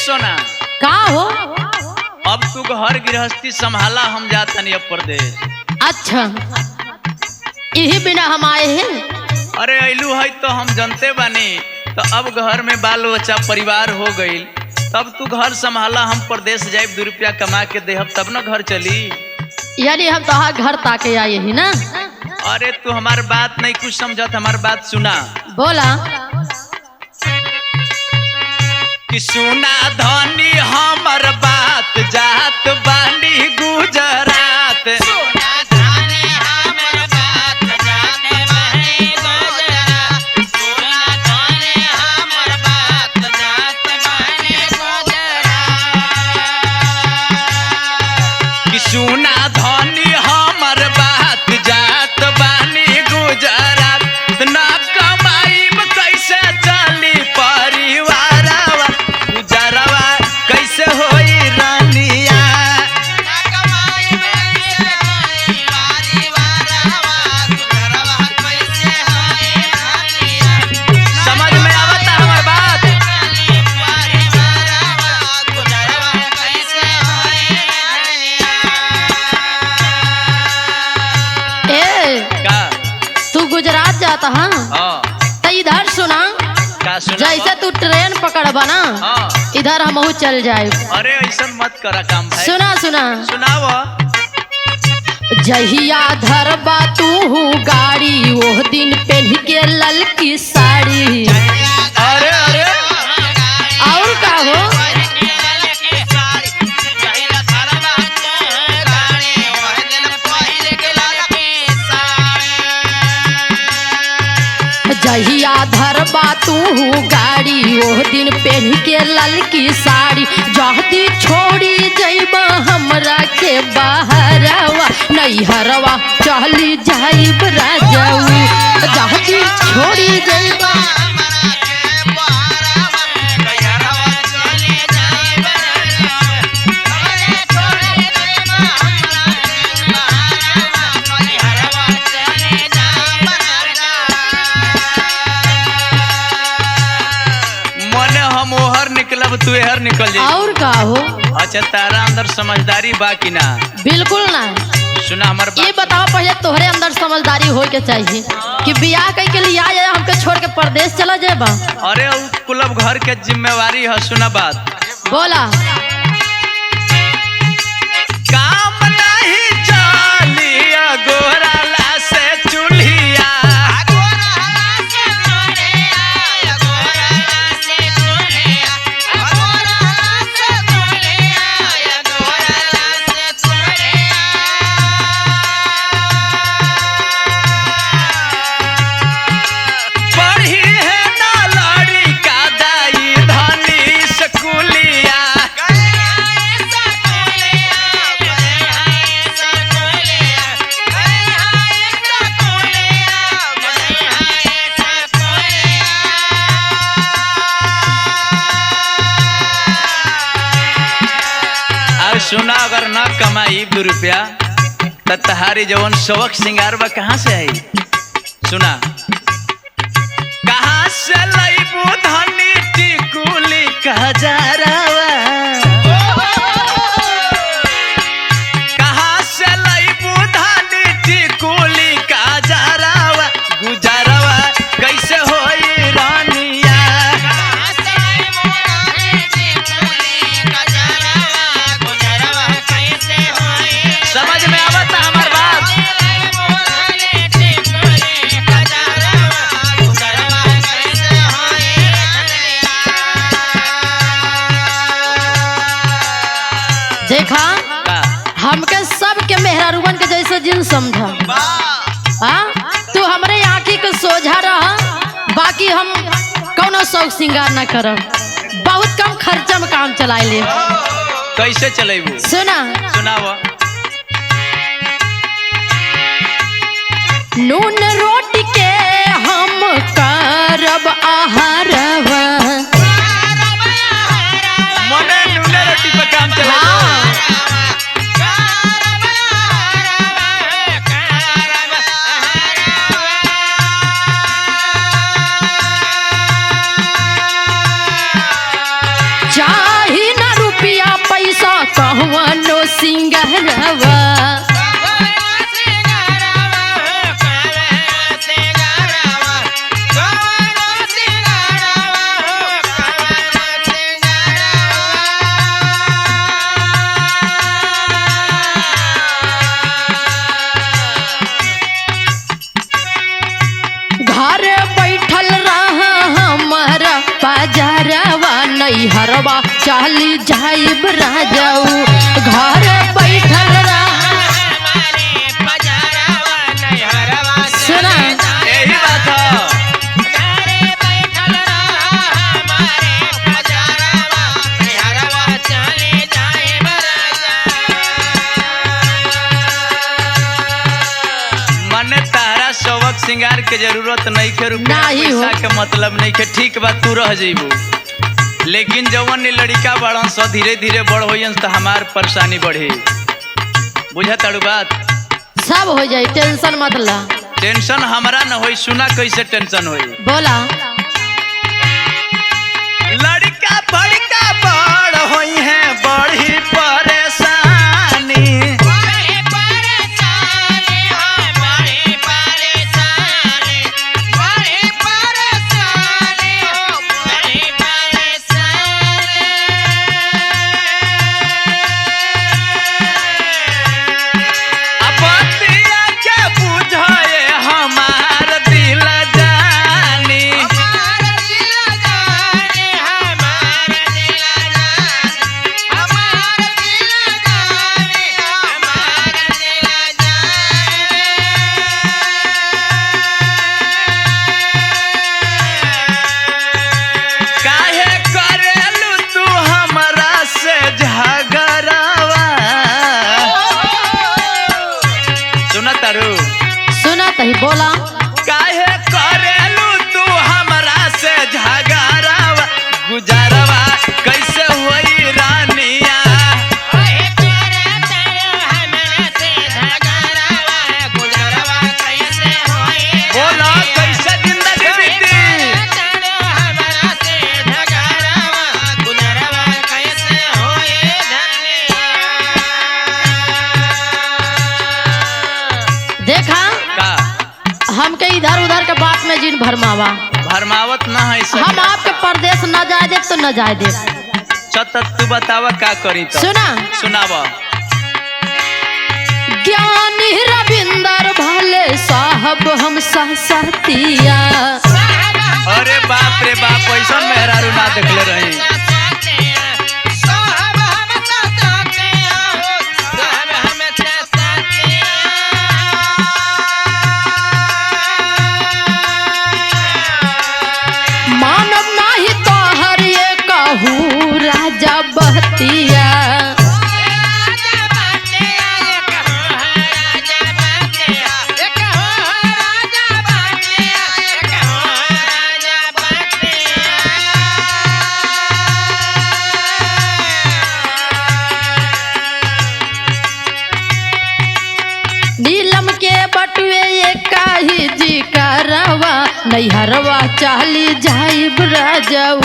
सोना का हो? अब तू घर गृहस्थी संभाला, हम जातनी अब प्रदेश। अच्छा, यही बिना हम आए हैं। अरे ऐलू है तो हम जनते बानी, तो अब घर में बाल बच्चा परिवार हो गई, तब तू घर संभाला, हम प्रदेश जाए 2 रुपया कमा के देहब तब न घर चली। यानी हम तो घर ताके आए ही ना। अरे तू हमार बात नहीं कुछ समझत, हमार बात सुना। बोला कि सुना धनी हमर बात, जात बानी गुजरात। कि सुना धनी हमर बात, जात बानी गुजरात। ना कमाईब कैसे चली परिवारवा, गुजरवा कैसे होई रानिया। समझ में आवता हमार बात? ए का तू गुजरात जाता हाँ? हाँ तो इधर सुना, का सुना? जैसे तू ट्रेन पकड़बा ना, हाँ इधर हम चल जाए। अरे ऐसा मत करा काम भाई। सुना सुना, सुनाव। जहिया धरबा तू गाड़ी, वो दिन पहन के ललकी साड़ी। अरे अरे और का हो? जहिया धरबा तू गाड़ी, वो दिन पहन के ललकी साड़ी। जहदी छोड़ी जइबा हमरा के बहरवा, नैहरवा चली जाइब राजाऊ। जहदी छोड़ी जइबा निकलब तू एहर निकल जाई। और का हो? अच्छा तारा अंदर समझदारी बा कि ना? बिल्कुल ना। सुना हमार बात। ये बताओ पहले तोहरे अंदर समझदारी होए के चाहिए कि बियाह कई के लिए आए हमके छोड़ के परदेश चला जाएबा। अरे उ कुलब घर के जिम्मेवारी है। सुना बात। बोला काम नहीं चलिया गोराला से चूल्हिया। सुना अगर न कमाई 2 रुपया तो तहारी जवन शौक सिंगार बा कहाँ से आई? सुना कहाँ से लईबू धनी टिकुली कजरावा। कहाँ से लईबू धनी टिकुली कजरावा, गुजरवा कैसे होई रानिया। समझ में आवता हमार बात? देखा हमके सबके मेहरारूबन के जैसे जिन समझा। हाँ तू हमरे आँखी के सोझा रहा, बाकी हम कौनो शौक सिंगार ना करब। बहुत कम खर्चा में काम चलाए ले। कैसे चलेबू? सुना सुनावा। नून रोटी के हम करब आहारवा। मने नून रोटी पे काम चला। चाही सिंगारवा घर बैठल रहा हमारा बाजारवा नैहरवा चाली जाइब राजाऊ घर बैठल रहा सुना यही बात है। मने तारा शौक सिंगार के जरूरत नहीं के, रुपया नाही हो। पैसा के मतलब नहीं के, ठीक बात तू रह जइबू, लेकिन जवन ने लड़का बड़न सो धीरे धीरे बड़ होयन तो हमार परेशानी बढ़ी। बुझा ताड़ू बात? सब हो जाए, टेंशन मत ला। टेंशन हमारा न होई, सुना कैसे टेंशन होई। बोला लड़का बड़का बड़ होई है, बड़ी परेशानी। अपतिया के बुझाए हमार दिल जानी। काहे करेलू तू हमरा से झगड़ावा? सुना तारू? सुना तही बोला काहे करेलू तू हमरा से झगड़ावा? गुजारवा कैसे होई रानिया? बोलो कैसे जिंदगी बीती? देखा का हमके इधर उधर के बात में जिन भरमावा, भरमावत ना है सब। हम आपके परदेश न जाए दे तो न जाए दे। चत तू बतावा का करी तो सुना सुनावा। ज्ञानी रविंदर भले साहब हम सहसतिया अरे बाप रे बाप, ऐसा मेहरारू ना देखले रही। मानव नाही तो हर ये कहूँ राजा बहतिया नीलम के बटुए ये काही जी करवा नैहरवा चाली जाइब राजाऊ।